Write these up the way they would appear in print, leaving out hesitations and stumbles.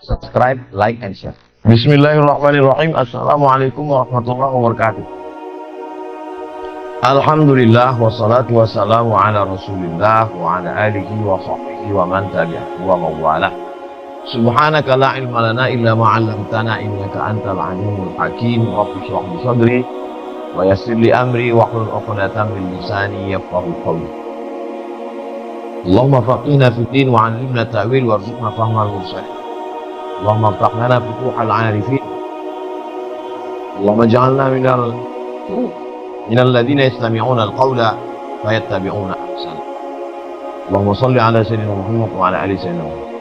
subscribe, like, and share. Bismillahirrahmanirrahim. Assalamualaikum warahmatullahi wabarakatuh. Alhamdulillah wassalatu wassalamu ala Rasulillah wa ala alihi wa sahbihi wa man tabi'ahu wa mawala. Subhanaka la ilma lana illa ma 'allamtana innaka antal alimul hakim. Rabbi shrah li sadri wa yassir li amri wa hlul 'uqdatam min lisani yafqahu qawli. Allahumma faqihna fid din wa 'allimna ta'wil warzuqna fahmal mursalin. Allahumma iftah lana futuhal 'arifin. Allahumma ij'alna minal ladzina yastami'una al-qawla fayattabi'una ahsana. Allahumma shalli ala sayyidina Muhammad wa ala ali sayyidina Muhammad.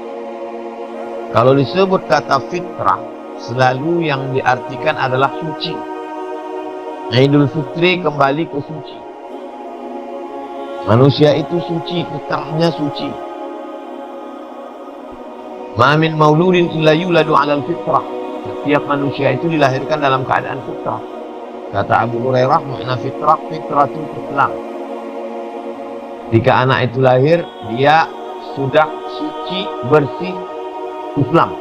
Kalau disebut kata fitrah, selalu yang diartikan adalah suci. Idul Fitri kembali ke suci. Manusia itu suci, fitrahnya suci. Ma min mauludin illa yuladu 'alal fitrah. Setiap manusia itu dilahirkan dalam keadaan fitrah. Kata Abu Hurairah, makna fitrah, fitratul Islam. Jika anak itu lahir, dia sudah suci, bersih Islam.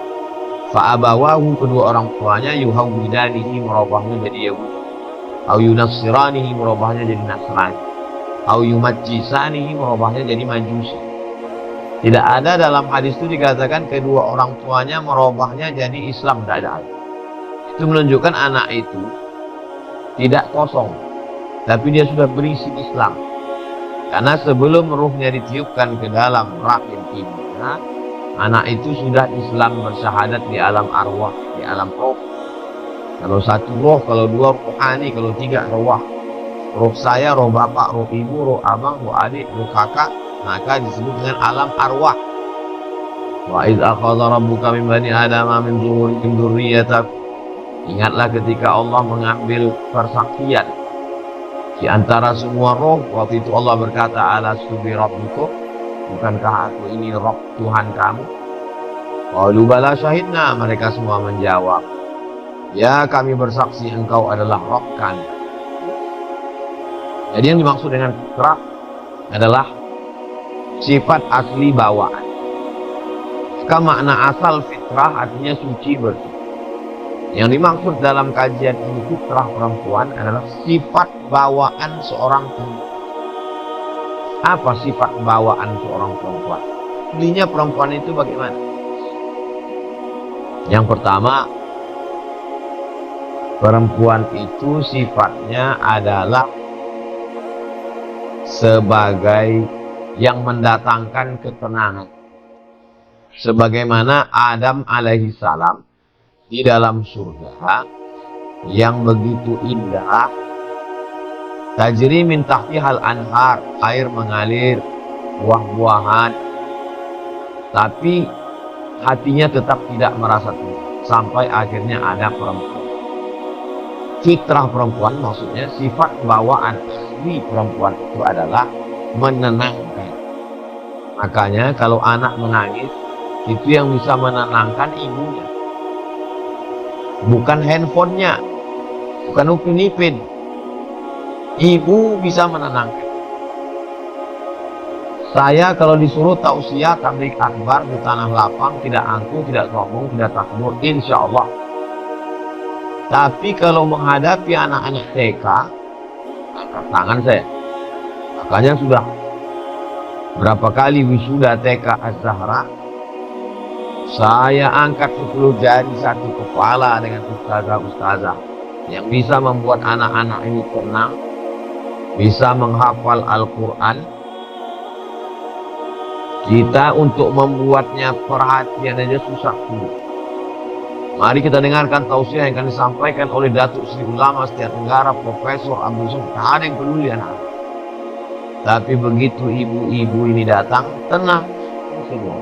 Fa'abawahu, kedua orang tuanya, yuhawwidanihi, merubahnya jadi Yahudi. Au yunassiranihi, merubahnya jadi Nasrani. Au yumajjisanihi, merubahnya jadi Majusi. Tidak ada dalam hadis itu dikatakan kedua orang tuanya merubahnya jadi Islam. Tidak ada. Itu menunjukkan anak itu tidak kosong, tapi dia sudah berisi Islam. Karena sebelum ruhnya ditiupkan ke dalam rahim ibunya, anak itu sudah Islam bersyahadat di alam arwah, di alam roh. Kalau satu roh, kalau dua rohani, kalau tiga roh. Roh saya, roh bapak, roh ibu, roh abang, roh adik, roh kakak, maka disebut dengan alam arwah. Wa idz akhadha rabbuka min bani adama min zuhurihim dzurriyyatahum. Ingatlah ketika Allah mengambil persaksian di antara semua roh. Waktu itu Allah berkata, alastu bi rabbikum, bukankah aku ini Rabb Tuhan kamu? Qalu bala syahidna, mereka semua menjawab, ya kami bersaksi engkau adalah Rabb kami. Jadi yang dimaksud dengan fitrah adalah sifat asli bawaan. Maka makna asal fitrah artinya suci, bersih. Yang dimaksud dalam kajian ini fitrah perempuan adalah sifat bawaan seorang perempuan. Apa sifat bawaan seorang perempuan? Aslinya perempuan itu bagaimana? Yang pertama, perempuan itu sifatnya adalah sebagai yang mendatangkan ketenangan. Sebagaimana Adam alaihi salam di dalam surga yang begitu indah, tajri min tahtihal anhar, air mengalir, buah-buahan, tapi hatinya tetap tidak merasa tenang sampai akhirnya ada perempuan. Fitrah perempuan maksudnya sifat bawaan asli perempuan itu adalah menenangkan. Makanya kalau anak menangis, itu yang bisa menenangkan ibunya, bukan handphonenya, bukan Upin Ipin. Ibu bisa menenangkan. Saya kalau disuruh tausiah tabligh akbar di tanah lapang, tidak angkuh, tidak sombong, tidak takbur, insya Allah. Tapi kalau menghadapi anak-anak TK, angkat tangan saya. Makanya sudah berapa kali wisuda TK Az-Zahra, saya angkat 10 jari satu kepala dengan ustazah-ustazah yang bisa membuat anak-anak ini tenang, bisa menghafal Al-Quran. Kita untuk membuatnya perhatian aja susah dulu. Mari kita dengarkan tausiah yang akan disampaikan oleh Datuk Sri Ulama Setia Tenggara, Profesor Abdul Somad. Tak ada yang peduli anak. Tapi begitu ibu-ibu ini datang, tenang semua.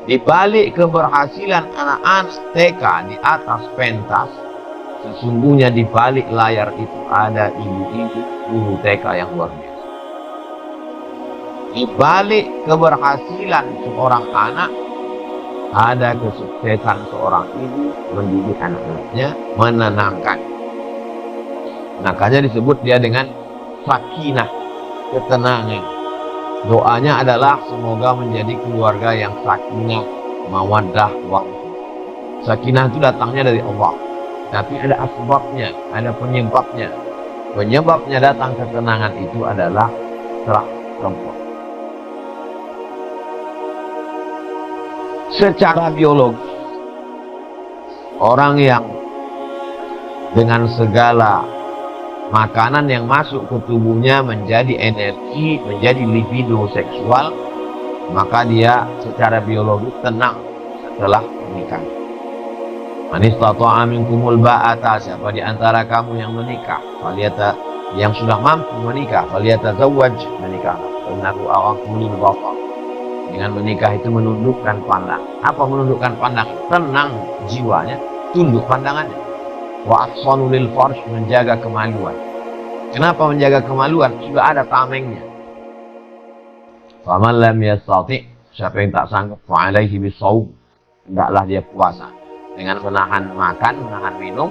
Di balik keberhasilan anak-anak TK di atas pentas, sesungguhnya di balik layar itu ada ibu-ibu guru TK yang luar biasa. Di balik keberhasilan seorang anak, ada kesuksesan seorang ibu mendidik anak-anaknya, menenangkan. Makanya disebut dia dengan sakinah, ketenangan. Doanya adalah semoga menjadi keluarga yang sakinah, mawaddah, sakinah itu datangnya dari Allah. Tapi ada asbabnya, ada penyebabnya. Penyebabnya datang ketenangan itu adalah setelah perempuan. Secara biologis, orang yang dengan segala makanan yang masuk ke tubuhnya menjadi energi, menjadi libido seksual, maka dia secara biologis tenang setelah menikah. Man istata'a minkumul ba'ata, siapa di antara kamu yang menikah, yang sudah mampu menikah, falyatazawwaj, menikah. Innahu aqwamul basar. Dengan menikah itu menundukkan pandang. Apa menundukkan pandang? Tenang jiwanya, tunduk pandangannya. Wa ahsanu lil farj, menjaga kemaluan. Kenapa menjaga kemaluan? Sudah ada tamengnya. Faman lam yastati', siapa yang tak sanggup, fa alaihi bisawm, hendaklah dia puasa. Dengan menahan makan, menahan minum,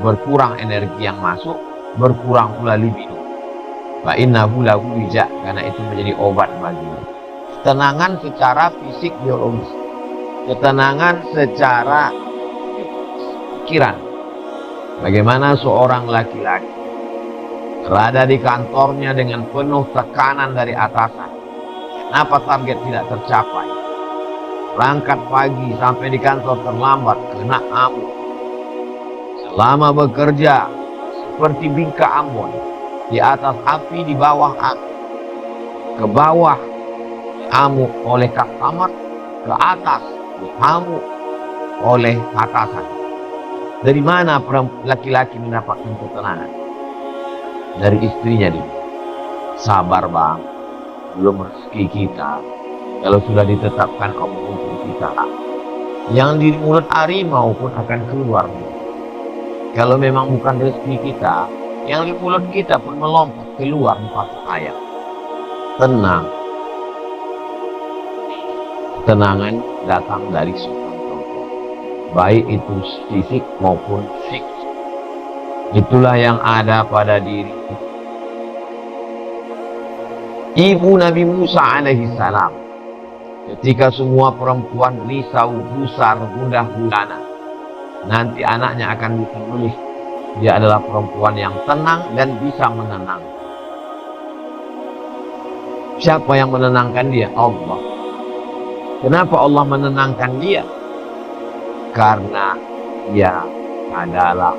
berkurang energi yang masuk, berkurang pula libido. Fa innahu lahu wija, karena itu menjadi obat baginya. Ketenangan secara fisik biologis, ketenangan secara pikiran. Bagaimana seorang laki-laki berada di kantornya dengan penuh tekanan dari atasan. Kenapa target tidak tercapai? Berangkat pagi sampai di kantor terlambat, kena amuk. Selama bekerja seperti bingka Ambon, di atas api, di bawah api. Ke bawah amuk oleh customer, ke atas amuk oleh atasan. Dari mana laki-laki mendapatkan ketenangan? Dari istrinya dia. Sabar bang, belum rezeki kita. Kalau sudah ditetapkan Allah untuk kita, yang di mulut harimau pun akan keluar. Kalau memang bukan rezeki kita, yang di mulut kita pun melompat keluar 4 ayat. Tenang. Ketenangan datang dari seorang perempuan, baik itu fisik maupun psikis. Itulah yang ada pada diri ibu Nabi Musa alaihi salam. Ketika semua perempuan risau, gusar, gundah gulana, nanti anaknya akan disembelih. Dia adalah perempuan yang tenang dan bisa menenang. Siapa yang menenangkan dia? Allah. Kenapa Allah menenangkan dia? Karena dia adalah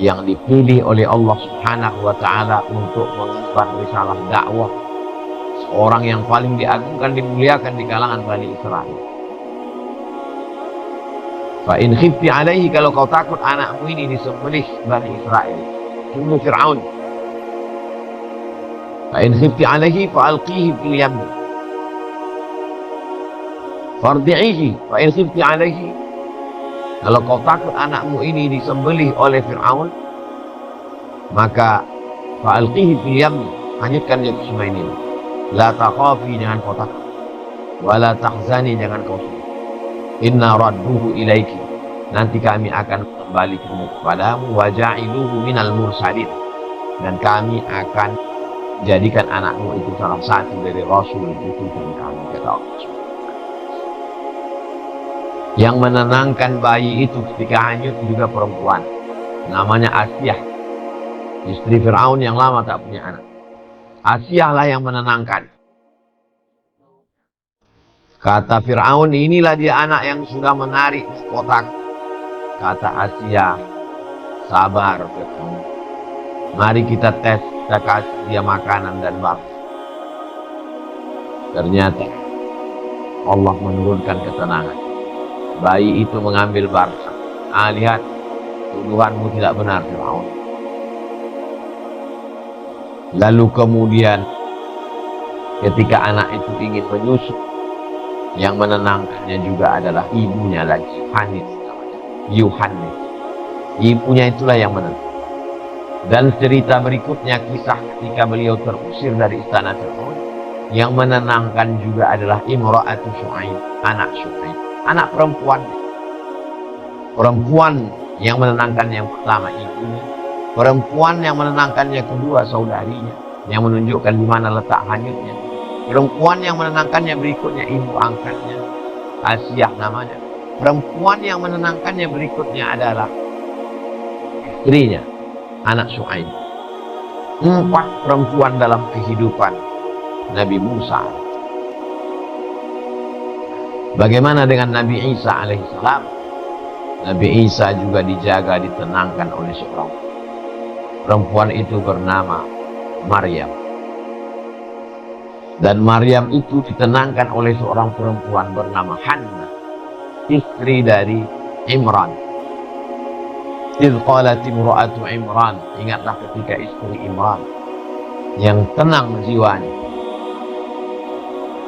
yang dipilih oleh Allah Subhanahu wa ta'ala untuk mengemban risalah dakwah. Orang yang paling diagungkan, dimuliakan di kalangan Bani Israel. Fa in khifti alaihi, kalau kau takut anakmu ini disembelih Bani Israel, sungguh Fir'aun. Fa in khifti alaihi fa alqihi fil yam fardi'ihi. Fa in khifti alaihi, kalau kau takut anakmu ini disembelih oleh Fir'aun, maka fa alqihi fil yam, hanyutkan dia ke sungai Nil. La takhafi, jangan kau takut. Wala tahzani, jangan kau sedih. Inna radduhu ilaiki, nanti kami akan kembalikanmu kepadamu. Wa ja'iluhu minal mursalin, dan kami akan jadikan anakmu itu salah satu dari Rasul utusan kami, kata Allah. Yang menenangkan bayi itu ketika hanyut juga perempuan, namanya Asiyah, istri Fir'aun yang lama tak punya anak. Asiyah lah yang menenangkan. Kata Fir'aun, inilah dia anak yang sudah menarik kotak. Kata Asiyah, sabar Fir'aun. Mari kita tes, kita kasih dia makanan dan bangsa. Ternyata Allah menurunkan ketenangan. Bayi itu mengambil bangsa. Lihat, tuduhanmu tidak benar Fir'aun. Lalu kemudian ketika anak itu ingin menyusu, yang menenangkannya juga adalah ibunya lagi, Yuhannes. Ibunya itulah yang menenang. Dan cerita berikutnya, kisah ketika beliau terusir dari istana Fir'aun, yang menenangkan juga adalah Imra'atu Syu'aib, anak Syu'aib, anak perempuan. Perempuan yang menenangkan yang pertama ibunya, perempuan yang menenangkannya kedua saudarinya, yang menunjukkan di mana letak hanyutnya. Perempuan yang menenangkannya berikutnya ibu angkatnya. Asiyah namanya. Perempuan yang menenangkannya berikutnya adalah istrinya, anak Syuaib. 4 perempuan dalam kehidupan Nabi Musa. Bagaimana dengan Nabi Isa alaihissalam? Nabi Isa juga dijaga, ditenangkan oleh seorang perempuan, itu bernama Maryam. Dan Maryam itu ditenangkan oleh seorang perempuan bernama Hannah, istri dari Imran. Idh qalat imra'atu Imran, ingatlah ketika istri Imran yang tenang jiwanya.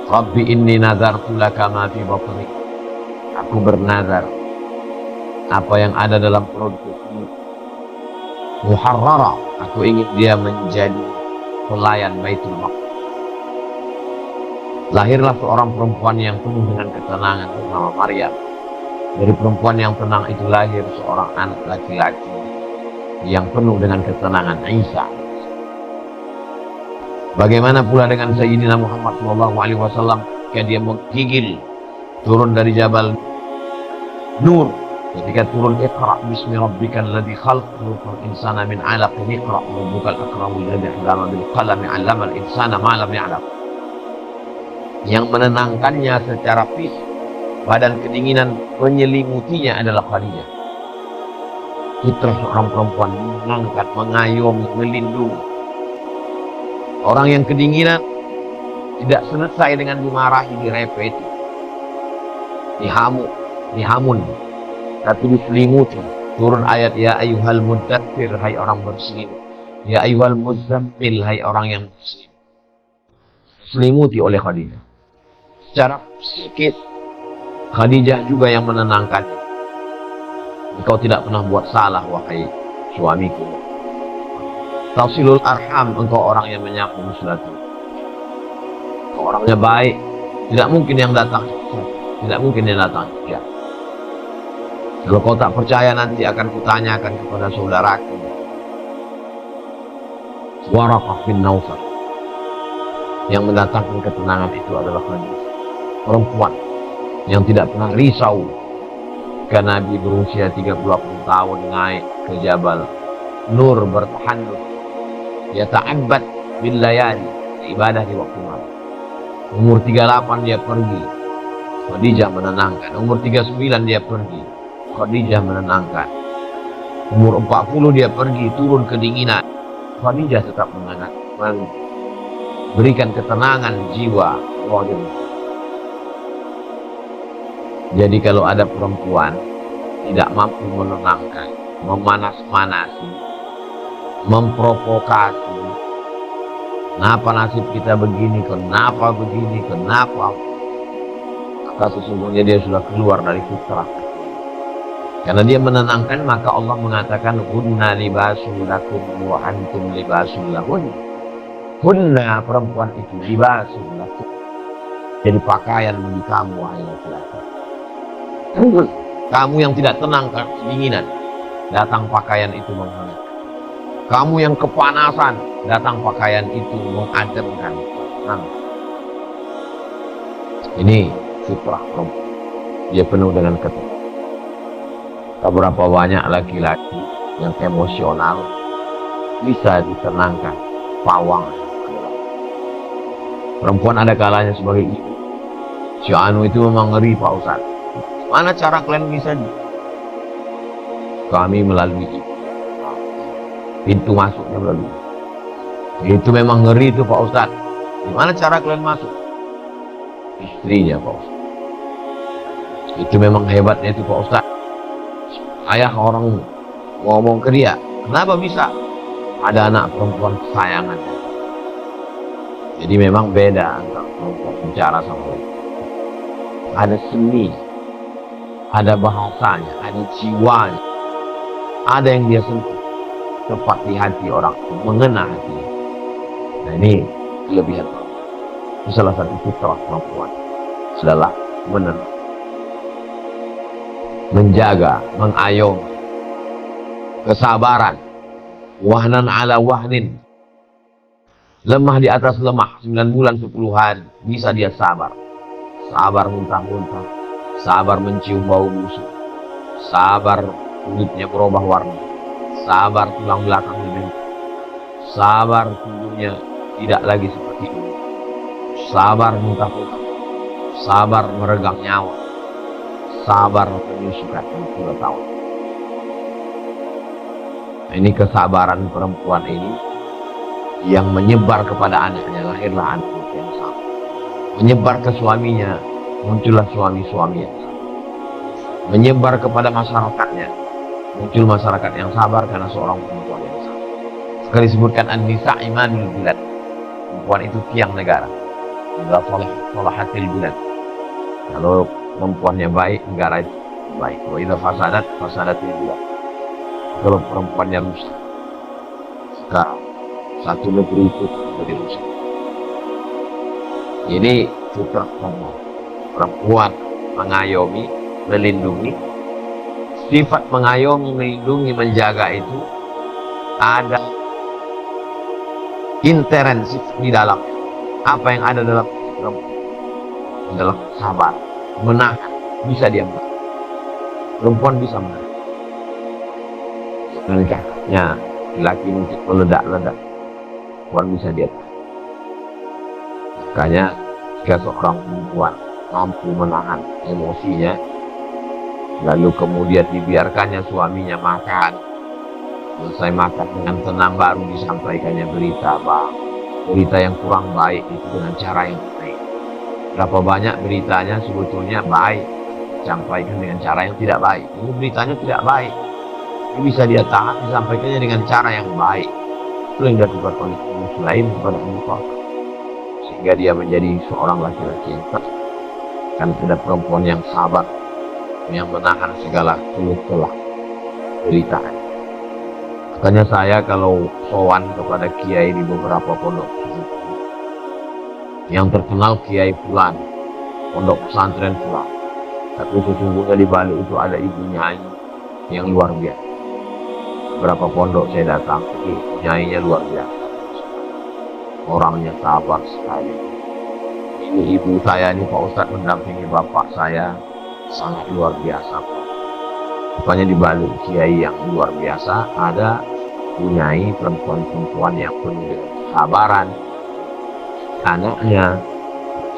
Rabbi inni nazartu laka ma fi batni, aku bernazar apa yang ada dalam perutku muharrara, aku ingin dia menjadi pelayan Baitul Maqdis. Lahirlah seorang perempuan yang penuh dengan ketenangan bernama Maryam. Dari perempuan yang tenang itu lahir seorang anak laki-laki yang penuh dengan ketenangan, Isa. Bagaimana pula dengan Sayyidina Muhammad SAW ketika dia menggigil turun dari Jabal Nur, ketika turun Iqra bismi rabbikal ladzi khalaq khalaqal insana min 'alaq iqra rabbukal akramul ladzi 'allama bil qalami 'allamal insana ma lam ya'lam. Yang menenangkannya secara fisik, badan kedinginan menyelimutinya adalah Khadijah. Fitrah seorang perempuan mengangkat, mengayomi, melindungi. Orang yang kedinginan tidak selesai dengan dimarahi, direpeti, dihamun, tapi diselimuti. Turun ayat, ya ayyuhal muddatsir, hai orang berselimut. Ya ayyuhal muzzammil, hai orang yang berselimut. Diselimuti oleh Khadijah. Secara psikis, Khadijah juga yang menenangkan. Engkau tidak pernah buat salah, wahai suamiku. Tausilul arham, engkau orang yang menyambung silaturahmi. Engkau orangnya baik, tidak mungkin yang datang, ya. Kalau kau tak percaya, nanti akan kutanyakan kepada saudaraku Waraqah bin Naufal. Yang mendatangkan ketenangan itu adalah Khadijah, perempuan yang tidak pernah risau. Karena Nabi berusia 30 tahun naik ke Jabal Nur bertahannud, ya ta'abbad bil layali, ibadah di waktu malam. Umur 38 dia pergi, Khadijah menenangkan. Umur 39 dia pergi, Khadijah menenangkan. Umur 40 dia pergi, turun kedinginan, Khadijah tetap memberikan ketenangan jiwa. Jadi kalau ada perempuan tidak mampu menenangkan, memanas-manasi, memprovokasi, kenapa nasib kita begini, kenapa begini, kenapa, maka sesungguhnya dia sudah keluar dari fitrah. Karena dia menenangkan, maka Allah mengatakan hunna libasul lakum wa antum libasul lahun. Hunna, perempuan itu, libasul lakum, jadi pakaian bagi kamu, wahai laki-laki. Kamu yang tidak tenang karena kedinginan, datang pakaian itu menghangat. Kamu yang kepanasan, datang pakaian itu mengademkan. Ini fitrah perempuan, dia penuh dengan ketenangan. Berapa banyak laki-laki yang emosional bisa ditenangkan pawang. Perempuan ada kalanya sebagai ibu. Si Anu itu memang ngeri, Pak Ustaz. Mana cara kalian bisa? Kami melalui ibu. Pintu masuknya melalui. Itu memang ngeri itu, Pak Ustaz. Gimana cara kalian masuk? Istrinya, Pak Ustaz. Itu memang hebatnya itu, Pak Ustaz. Ayah orang ngomong ke dia, kenapa bisa? Ada anak perempuan kesayangannya. Jadi memang beda antara perempuan bicara sama dia. Ada seni, ada bahasanya, ada jiwanya, ada yang dia sentuh tepat di hati orang, mengena hatinya. Nah, ini kelebihan perempuan. Itu salah satu fitrah perempuan adalah menenang, menjaga, mengayomi, kesabaran, wahnan ala wahnin, lemah di atas lemah, 9 bulan 10 hari bisa dia sabar, muntah-muntah, sabar mencium bau busuk, sabar kulitnya berubah warna, sabar tulang belakang dibentuk, sabar tubuhnya tidak lagi seperti dulu, sabar muntah-muntah, sabar meregang nyawa, sabar menyusukan 60 tahun. Ini kesabaran perempuan ini yang menyebar kepada anaknya, lahirlah anak yang sama. Menyebar ke suaminya, muncullah suami-suami yang sama. Menyebar kepada masyarakatnya, muncul masyarakat yang sabar karena seorang perempuan yang sama. Sekali disebutkan an-nisa imanul bilad, perempuan itu tiang negara. Idza salahatil bilad, kalau perempuannya baik, negara itu baik. Wa idza fasadatil bilad, kalau perempuannya rusak, sekarang satu negeri itu menjadi rusak. Ini fitrah perempuan mengayomi, melindungi. Sifat mengayomi, melindungi, menjaga itu ada intensif di dalam. Apa yang ada dalam perempuan adalah sabar, menahan, bisa diam. Perempuan bisa menahan. Menikahnya laki mungkin meledak-ledak, perempuan bisa diam. Makanya jika seorang perempuan mampu menahan emosinya, lalu kemudian dibiarkannya suaminya makan, selesai makan dengan tenang baru disampaikannya berita yang kurang baik itu dengan cara yang baik. Berapa banyak beritanya sebetulnya baik, disampaikan dengan cara yang tidak baik. Ini beritanya tidak baik, ini bisa dia tahan, disampaikannya dengan cara yang baik. Itu yang dilakukan oleh Muslim kepada Muhammad, sehingga dia menjadi seorang laki-laki yang kan ada perempuan yang sabar, yang menahan segala keluh kesah beritaan. Makanya saya kalau sowan kepada kiai di beberapa pondok yang terkenal, kiai fulan, pondok pesantren fulan, tapi sesungguhnya di balik itu ada ibu nyai yang luar biasa. Beberapa pondok saya datang, nyainya luar biasa, orangnya sabar sekali. Ini ibu saya ini Pak Ustadz mendampingi bapak saya, sangat luar biasa. Bukannya di balik kiai yang luar biasa ada punyai perempuan-perempuan yang penuh dengan kesabaran. Anaknya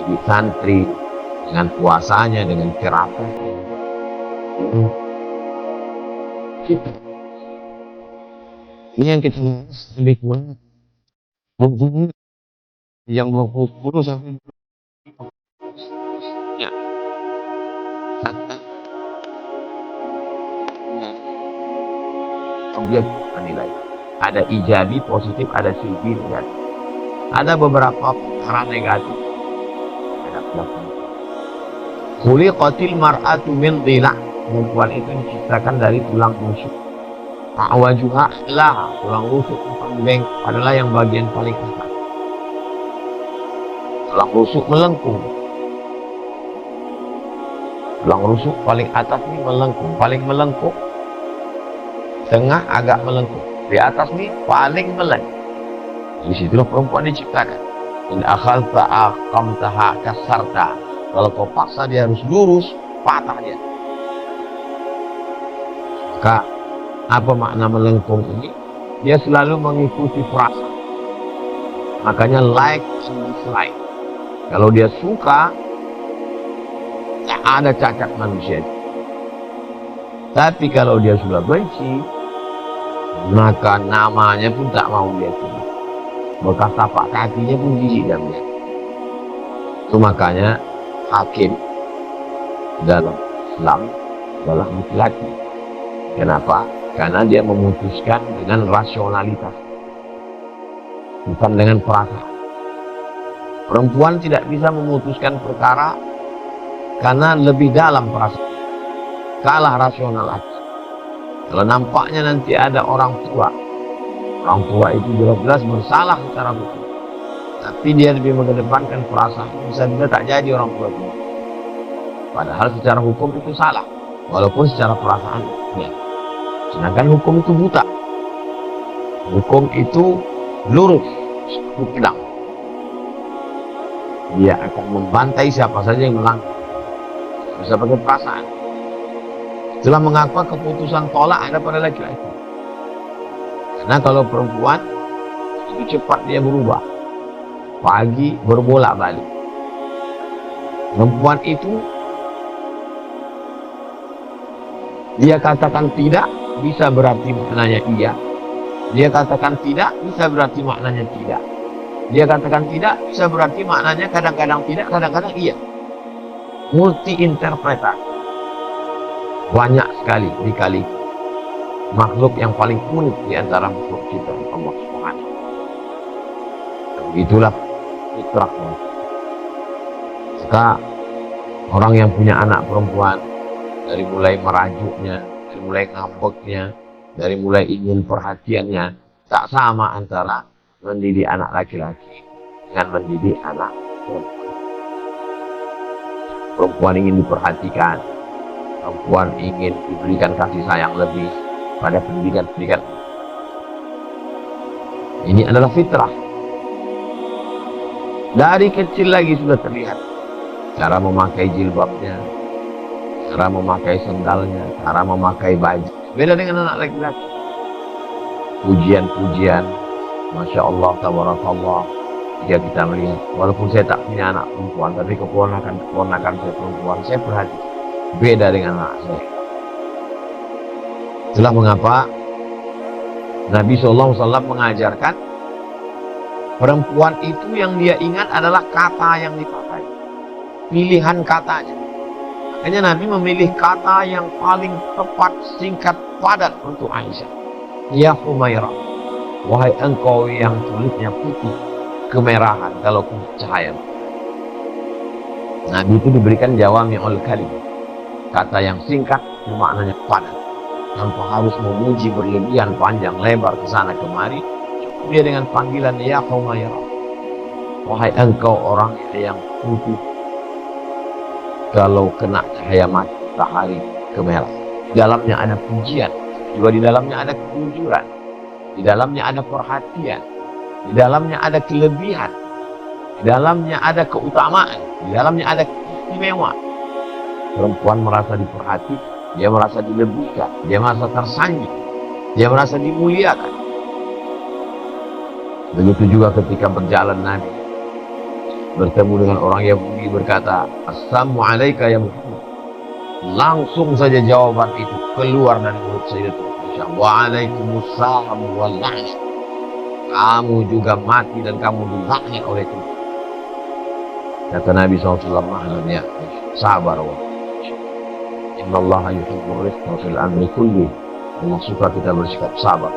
jadi santri dengan puasanya, dengan keraton. Ini yang kita lebih banget. Yang 20 sampai ya. Objek menilai. Ada ijabi, positif, ada silbi, negatif. Ada beberapa perkara negatif. Ada belakang. Khuliqatil mar'atu min dhila'. Perempuan itu diciptakan dari tulang rusuk. Ta'wajuha lah, tulang rusuk pembeng adalah yang bagian paling atas. Tulang rusuk melengkung. Tulang rusuk paling atas ini melengkung, paling melengkung. Tengah agak melengkung, di atas ini paling melengkung. Di situlah perempuan diciptakan. In akhalta aqamtaha kasarta. Kalau kau paksa dia harus lurus, patah dia. Maka apa makna melengkung ini? Dia selalu mengikuti perasaan. Makanya like and dislike. Kalau dia suka, tak ada cacat manusia. Tapi kalau dia sudah benci, maka namanya pun tak mau dia tulis. Bekas tapak kakinya pun jijik dan dia. Itu makanya hakim dalam Islam adalah laki-laki. Kenapa? Karena dia memutuskan dengan rasionalitas, bukan dengan perasaan. Perempuan tidak bisa memutuskan perkara karena lebih dalam perasaan, kalah rasional aja. Kalau nampaknya nanti ada orang tua itu jelas-jelas bersalah secara hukum, tapi dia lebih mengedepankan perasaan, bisa tak jadi orang tua itu. Padahal secara hukum itu salah, walaupun secara perasaan ya. Sedangkan hukum itu buta, hukum itu lurus, pedang. Dia akan membantai siapa saja yang melanggar. bisa pakai perasaan. Itulah mengapa keputusan tolak ada pada laki-laki. Karena kalau perempuan itu cepat dia berubah, pagi berbolak-balik. Perempuan itu dia katakan tidak bisa berarti maknanya iya. Dia katakan tidak bisa berarti maknanya tidak. Dia katakan tidak bisa berarti maknanya kadang-kadang tidak, kadang-kadang iya. Multi interpretasi. Banyak sekali dikali. Makhluk yang paling unik di antara makhluk ciptaan Allah Subhanahu. Itulah fitrah. Maka orang yang punya anak perempuan, dari mulai merajuknya, dari mulai ngambeknya, dari mulai ingin perhatiannya, tak sama antara mendidik anak laki-laki dengan mendidik anak perempuan. Perempuan ingin diperhatikan, perempuan ingin diberikan kasih sayang lebih pada pendidikan. Ini adalah fitrah. Dari kecil lagi sudah terlihat cara memakai jilbabnya, cara memakai sendalnya, cara memakai baju. Beda dengan anak laki-laki. Pujian-pujian, Masya Allah, tabarakallah. Jika kita melihat, walaupun saya tak punya anak perempuan, tapi keponakan saya perempuan, saya perhati. Beda dengan anak saya. Itulah mengapa Nabi SAW mengajarkan perempuan itu yang dia ingat adalah kata yang dipakai. Pilihan katanya. Makanya Nabi memilih kata yang paling tepat, singkat, padat untuk Aisyah. Ya Humairah, wahai engkau yang kulitnya putih, kemerahan kalau kulit cahaya. Nabi itu diberikan jawami'ul kalim, kata yang singkat, maknanya padat, tanpa harus memuji berlebihan panjang lebar ke sana kemari. Dia dengan panggilan Ya Humairah, wahai engkau orang yang putih, kalau kena cahaya matahari kemerah. Di dalamnya ada pujian, juga di dalamnya ada kejujuran, di dalamnya ada perhatian, di dalamnya ada kelebihan, di dalamnya ada keutamaan, di dalamnya ada keistimewaan. Perempuan merasa diperhati, dia merasa dilebihkan, dia merasa tersanjung, dia merasa dimuliakan. Begitu juga ketika berjalan Nabi bertemu dengan orang Yahudi berkata, Assalamualaikum ya Muhammad. Langsung saja jawaban itu keluar dari mulut Sayyidatuna Aisyah. Waalaikumsalam wal la'nah. Kamu juga mati dan kamu dilaknat oleh Tuhan. Kata Nabi SAW, ya sabar wa. Innallaha yuhibbur rifqa fil amri kulli. Allah suka kita bersikap sabar.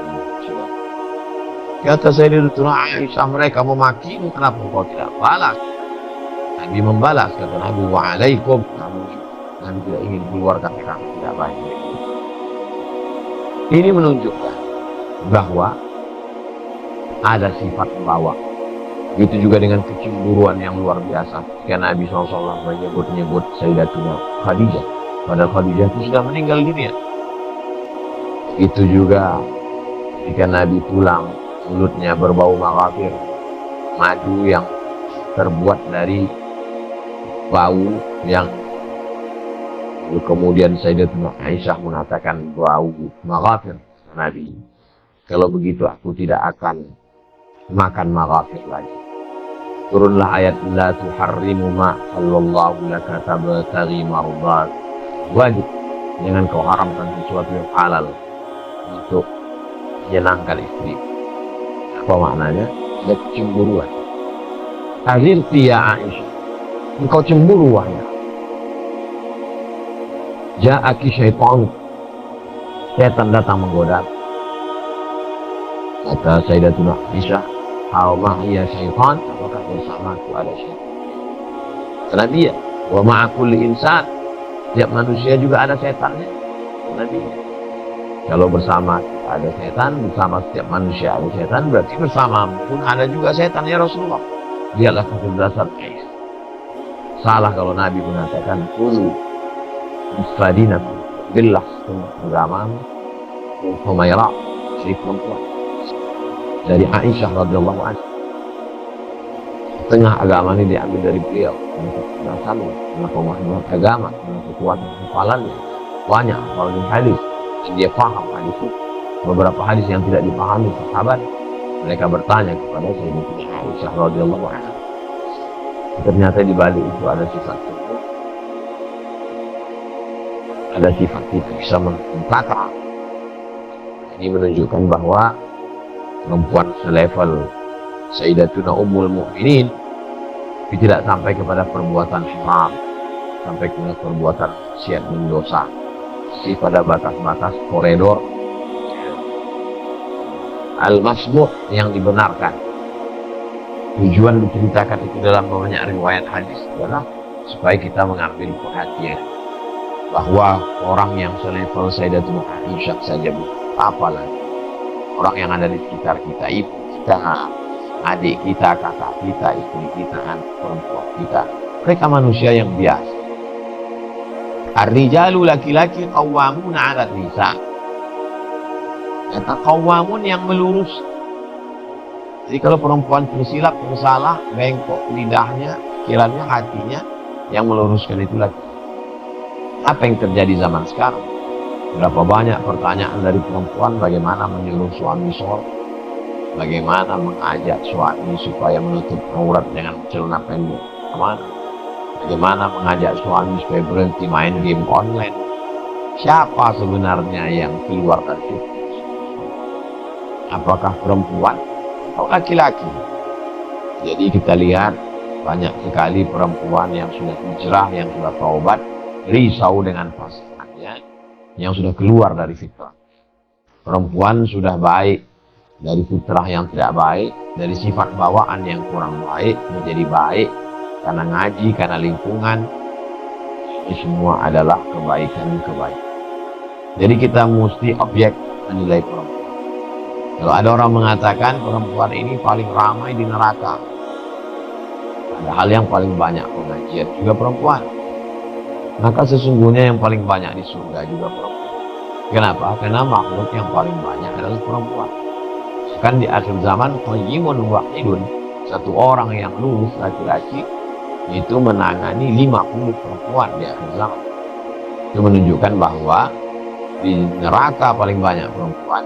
Kata Sayyidatuna Aisyah, mereka memakimu, kenapa engkau tidak balas? Nabi membalas, kata Nabi, waalaikum. Nabi tidak ingin keluar kata-kata tidak baik. Ini menunjukkan bahwa ada sifat membawa. Begitu juga dengan kecemburuan yang luar biasa. Jika Nabi SAW menyebut Sayyidatuna Khadijah, padahal Khadijah itu sudah meninggal dunia. Itu juga jika Nabi pulang, mulutnya berbau maghafir, madu yang terbuat dari bau yang kemudian Sayyidatuna Aisyah mengatakan bau maghafir. Nabi, kalau begitu aku tidak akan makan maghafir lagi. Turunlah ayat la tuharrimu ma halallahu laka tabtaghi mardat. Wajib, jangan kau haramkan sesuatu yang halal untuk menyenangkan istri. Apa maknanya? Ada kecemburuan. Azirti ya Aisyah, engkau cemburu wahai. Ja'aki syaitan, setan datang menggoda. Kata Sayyidatuna Aisyah, "Hal ma'iya syaitan?" Apakah bersamaku ada syaitan? Nabi ya, wa ma'a kulli insan, setiap manusia juga ada setannya. Nabi, kalau bersama ada setan, bersama setiap manusia ada setan, berarti bersama pun ada juga setan ya Rasulullah. Dialah kecerdasan Ais. Salah kalau Nabi mengatakan kulu Musfadinakum billah agamamu Humairah, istri perempuan dari Aisyah radhiyallahu anha. Setengah agama ini diambil dari beliau untuk dasarnya, karena pemahaman agama, karena kekuatan hafalannya banyak, apalagi hadis, dan dia paham hadis itu. Beberapa hadis yang tidak dipahami sahabat, mereka bertanya kepada Sayyidatina Aisyah radhiyallahu anha. Ternyata di balik itu ada sifat tersebut, ada sifat itu bisa menempatkan. Ini menunjukkan bahwa perempuan selevel Sayyidatuna Ummul Mukminin tidak sampai kepada perbuatan haram, sampai kepada perbuatan maksiat dan dosa, masih pada batas-batas koridor al-masbuh yang dibenarkan. Tujuan diceritakan itu dalam banyak riwayat hadis adalah supaya kita mengambil perhatian bahwa orang yang selevel Sayyidatuna Aisyah saja, apalagi orang yang ada di sekitar kita, ibu kita, adik kita, kakak kita, istri kita, anak perempuan kita, mereka manusia yang biasa. Ar-rijalu, laki-laki, qawwamuna 'ala nisa. Kata qawwamun yang melurus. Jadi kalau perempuan tersilap, tersalah, bengkok lidahnya, kiranya hatinya, yang meluruskan itu laki. Apa yang terjadi zaman sekarang? Berapa banyak pertanyaan dari perempuan, bagaimana menyuruh suami sholat, bagaimana mengajak suami supaya menutup aurat dengan celana pendek, bagaimana mengajak suami supaya berhenti main game online. Siapa sebenarnya yang keluar dari situ? Apakah perempuan atau laki-laki? Jadi kita lihat banyak sekali perempuan yang sudah hijrah, yang sudah taubat, risau dengan pasangannya, yang sudah keluar dari fitrah. Perempuan sudah baik dari fitrah yang tidak baik, dari sifat bawaan yang kurang baik menjadi baik karena ngaji, karena lingkungan. Ini semua adalah kebaikan-kebaikan. Jadi kita mesti objek menilai perempuan. Kalau ada orang mengatakan perempuan ini paling ramai di neraka, padahal yang paling banyak pengajian juga perempuan, maka sesungguhnya yang paling banyak di surga juga perempuan. Kenapa? Karena makhluk yang paling banyak adalah perempuan. Kan di akhir zaman, qayyimun wahidun, satu orang yang lurus laki-laki itu menangani 50 perempuan di akhir zaman. Itu menunjukkan bahwa di neraka paling banyak perempuan,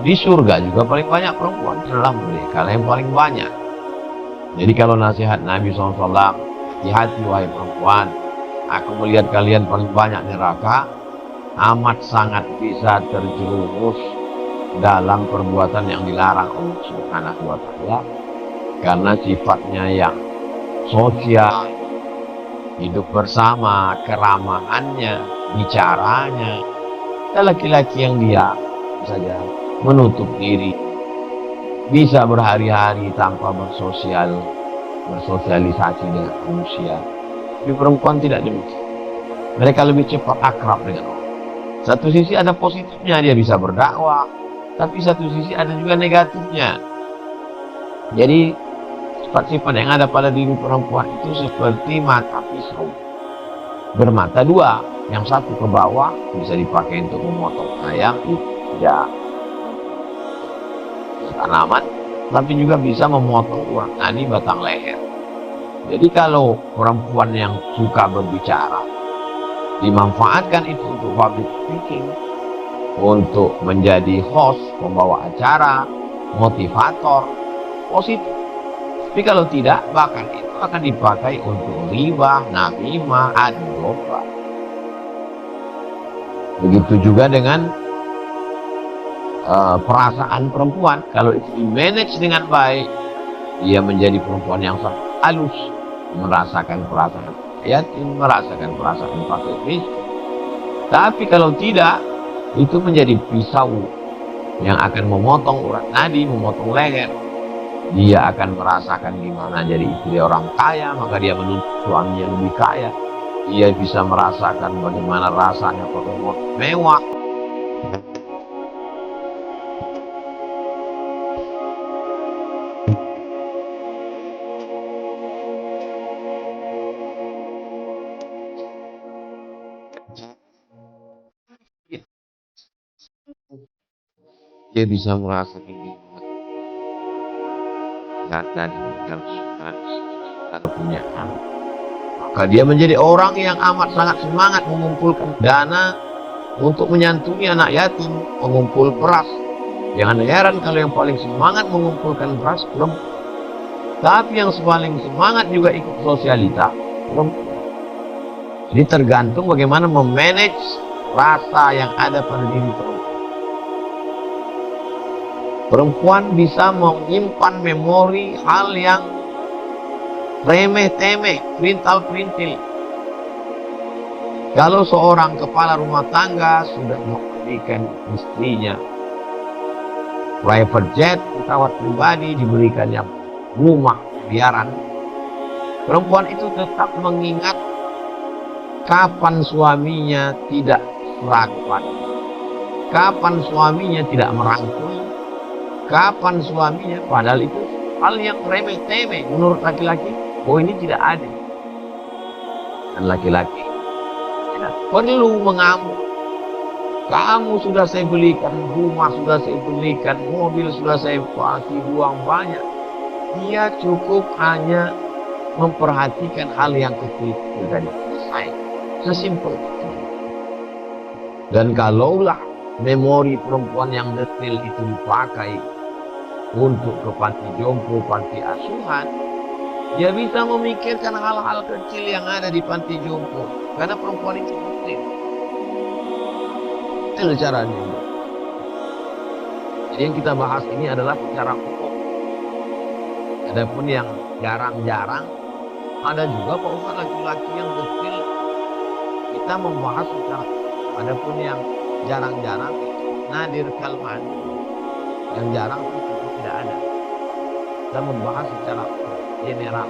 di surga juga paling banyak perempuan, dalam mereka yang paling banyak. Jadi kalau nasihat Nabi SAW, hati-hati wahai perempuan, aku melihat kalian paling banyak neraka, amat sangat bisa terjerumus dalam perbuatan yang dilarang Allah Subhanahu wa Ta'ala, karena sifatnya yang sosial, hidup bersama, keramahannya, bicaranya, laki-laki yang dia saja menutup diri, bisa berhari-hari tanpa bersosialisasi dengan manusia. Tapi perempuan tidak demikian. Mereka lebih cepat akrab dengan orang. Satu sisi ada positifnya, dia bisa berdakwah, tapi satu sisi ada juga negatifnya. Jadi sifat-sifat yang ada pada diri perempuan itu seperti mata pisau bermata dua, yang satu ke bawah bisa dipakai untuk memotong ayam, ya tanaman, tapi juga bisa memotong urat nadi batang leher. Jadi kalau perempuan yang suka berbicara, dimanfaatkan itu untuk public speaking, untuk menjadi host, pembawa acara, motivator, positif. Tapi kalau tidak, bahkan itu akan dipakai untuk riba, namimah, adu domba. Begitu juga dengan perasaan perempuan. Kalau itu di-manage dengan baik, dia menjadi perempuan yang sangat halus, merasakan perasaan yatim, merasakan perasaan fakir miskin. Tapi kalau tidak, itu menjadi pisau yang akan memotong urat nadi, memotong leher. Dia akan merasakan gimana jadi istri orang kaya, maka dia menuntut suami yang lebih kaya. Dia bisa merasakan bagaimana rasanya pakai motor mewah. Dia bisa merasakan gimana kata diberikan kalau punya anak, maka dia menjadi orang yang amat sangat semangat mengumpulkan dana untuk menyantuni anak yatim, mengumpul beras. Jangan heran kalau yang paling semangat mengumpulkan beras perempuan. Tapi yang paling semangat juga ikut sosialita perempuan. Jadi tergantung bagaimana memanage rasa yang ada pada diri perempuan. Perempuan bisa menyimpan memori hal yang remeh-temeh, perintal-perintil. Kalau seorang kepala rumah tangga sudah memberikan istrinya private jet, pesawat pribadi, diberikannya rumah biaran, perempuan itu tetap mengingat kapan suaminya tidak meragukan, kapan suaminya tidak merangkul, kapan suaminya, padahal itu hal yang remeh-temeh menurut laki-laki. Oh, ini tidak ada. Dan laki-laki tidak perlu mengamuk. Kamu sudah saya belikan rumah, sudah saya belikan mobil, sudah saya kasih uang banyak. Dia cukup hanya memperhatikan hal yang kecil-kecil tadi. Selesai. Sesimpel itu. Dan kalaulah memori perempuan yang detail itu dipakai untuk ke panti jompo, panti asuhan, dia bisa memikirkan hal-hal kecil yang ada di panti jompo. Karena perempuan itu detail. Itu caranya. Jadi yang kita bahas ini adalah secara umum. Adapun yang jarang-jarang, ada juga Pak Ustaz laki-laki yang detail. Kita membahas secara. Adapun yang jarang-jarang, nadir kalman, yang jarang itu tidak ada. Kita membahas secara general.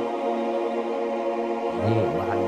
Ini bahan